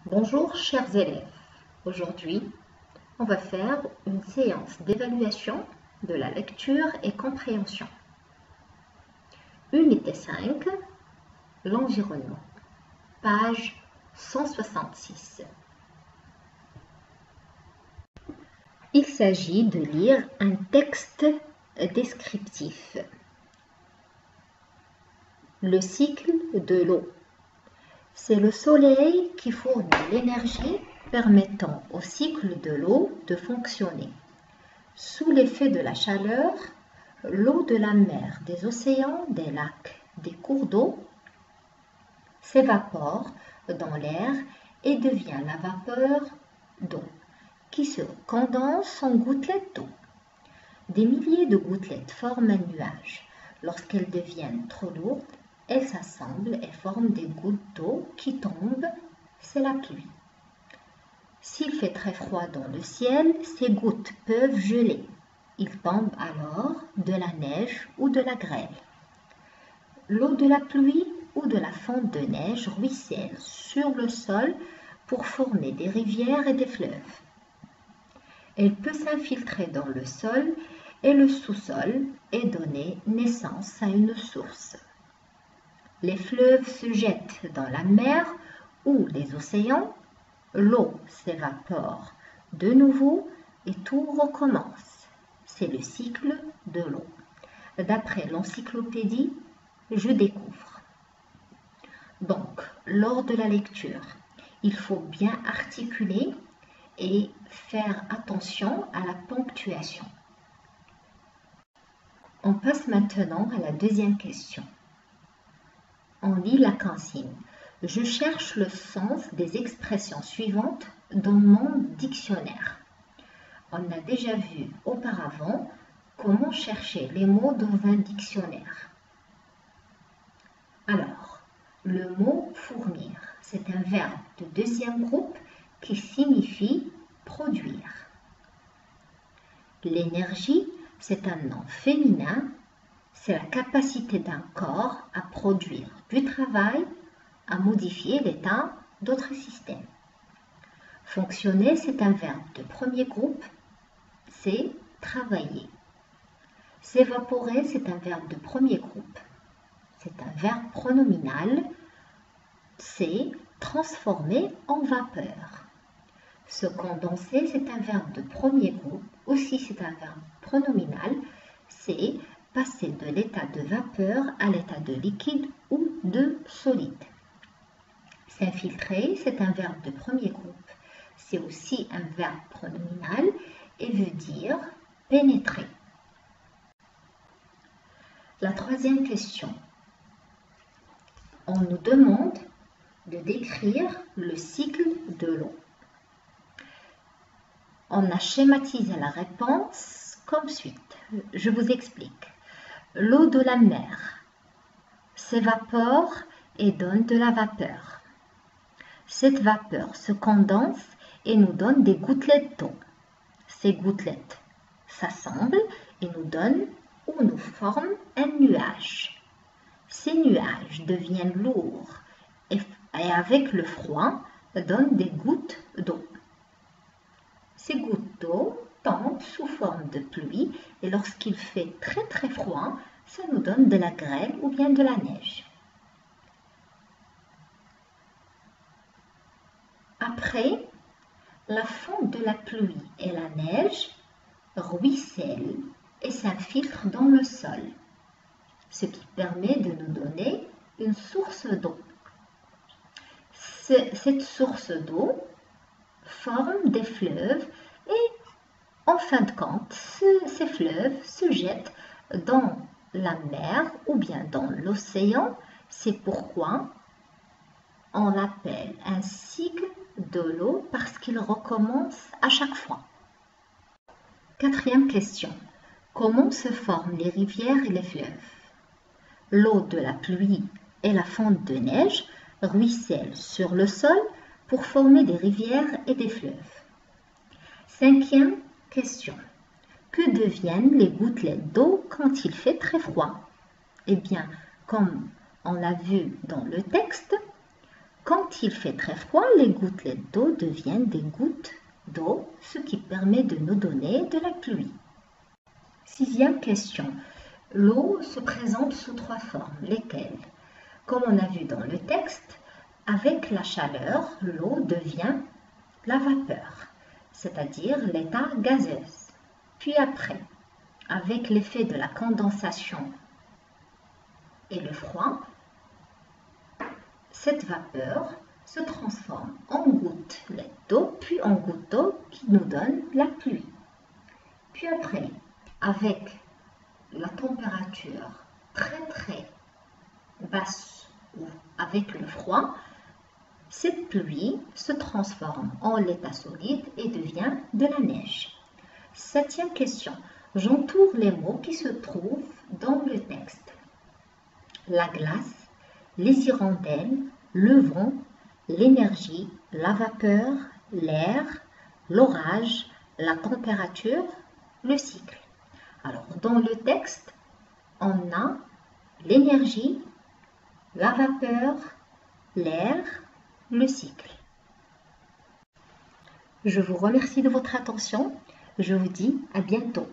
Bonjour chers élèves, aujourd'hui on va faire une séance d'évaluation de la lecture et compréhension. Unité 5, l'environnement, page 166. Il s'agit de lire un texte descriptif. Le cycle de l'eau. C'est le soleil qui fournit l'énergie permettant au cycle de l'eau de fonctionner. Sous l'effet de la chaleur, l'eau de la mer, des océans, des lacs, des cours d'eau s'évapore dans l'air et devient la vapeur d'eau qui se condense en gouttelettes d'eau. Des milliers de gouttelettes forment un nuage. Lorsqu'elles deviennent trop lourdes, elles s'assemblent et forment des gouttes d'eau qui tombent, c'est la pluie. S'il fait très froid dans le ciel, ces gouttes peuvent geler. Il tombe alors de la neige ou de la grêle. L'eau de la pluie ou de la fonte de neige ruisselle sur le sol pour former des rivières et des fleuves. Elle peut s'infiltrer dans le sol et le sous-sol et donner naissance à une source. Les fleuves se jettent dans la mer ou les océans, l'eau s'évapore de nouveau et tout recommence. C'est le cycle de l'eau. D'après l'encyclopédie, je découvre. Donc, lors de la lecture, il faut bien articuler et faire attention à la ponctuation. On passe maintenant à la deuxième question. On lit la consigne. Je cherche le sens des expressions suivantes dans mon dictionnaire. On a déjà vu auparavant comment chercher les mots dans un dictionnaire. Alors, le mot fournir, c'est un verbe de deuxième groupe qui signifie produire. L'énergie, c'est un nom féminin, c'est la capacité d'un corps à produire du travail, à modifier l'état d'autres systèmes. Fonctionner, c'est un verbe de premier groupe, c'est travailler. S'évaporer, c'est un verbe de premier groupe. C'est un verbe pronominal, c'est transformer en vapeur. Se condenser, c'est un verbe de premier groupe, aussi c'est un verbe pronominal, c'est passer de l'état de vapeur à l'état de liquide ou de solide. S'infiltrer, c'est un verbe de premier groupe, c'est aussi un verbe pronominal et veut dire pénétrer. La troisième question. On nous demande de décrire le cycle de l'eau. On a schématisé la réponse comme suit. Je vous explique. L'eau de la mer s'évapore et donne de la vapeur. Cette vapeur se condense et nous donne des gouttelettes d'eau. Ces gouttelettes s'assemblent et nous donnent ou nous forment un nuage. Ces nuages deviennent lourds et avec le froid donnent des gouttes d'eau. Ces gouttes d'eau tombent sous forme de pluie et lorsqu'il fait très froid, ça nous donne de la grêle ou bien de la neige. Après, la fonte de la pluie et la neige ruissellent et s'infiltrent dans le sol, ce qui permet de nous donner une source d'eau. Cette source d'eau forme des fleuves et en fin de compte, ces fleuves se jettent dans la mer ou bien dans l'océan. C'est pourquoi on l'appelle un cycle de l'eau parce qu'il recommence à chaque fois. Quatrième question. Comment se forment les rivières et les fleuves? L'eau de la pluie et la fonte de neige ruissellent sur le sol pour former des rivières et des fleuves. Cinquième question. Que deviennent les gouttelettes d'eau quand il fait très froid? Eh bien, comme on l'a vu dans le texte, Quand il fait très froid, les gouttelettes d'eau deviennent des gouttes d'eau, ce qui permet de nous donner de la pluie. Sixième question. L'eau se présente sous trois formes. Lesquelles? Comme on a vu dans le texte, avec la chaleur, l'eau devient la vapeur, c'est-à-dire l'état gazeux. Puis après, avec l'effet de la condensation et le froid, cette vapeur se transforme en gouttelettes d'eau, puis en gouttes d'eau qui nous donnent la pluie. Puis après, avec la température très basse ou avec le froid, cette pluie se transforme en l'état solide et devient de la neige. Septième question. J'entoure les mots qui se trouvent dans le texte. La glace, les hirondelles, le vent, l'énergie, la vapeur, l'air, l'orage, la température, le cycle. Alors, dans le texte, on a l'énergie, la vapeur, l'air, le cycle. Je vous remercie de votre attention. Je vous dis à bientôt.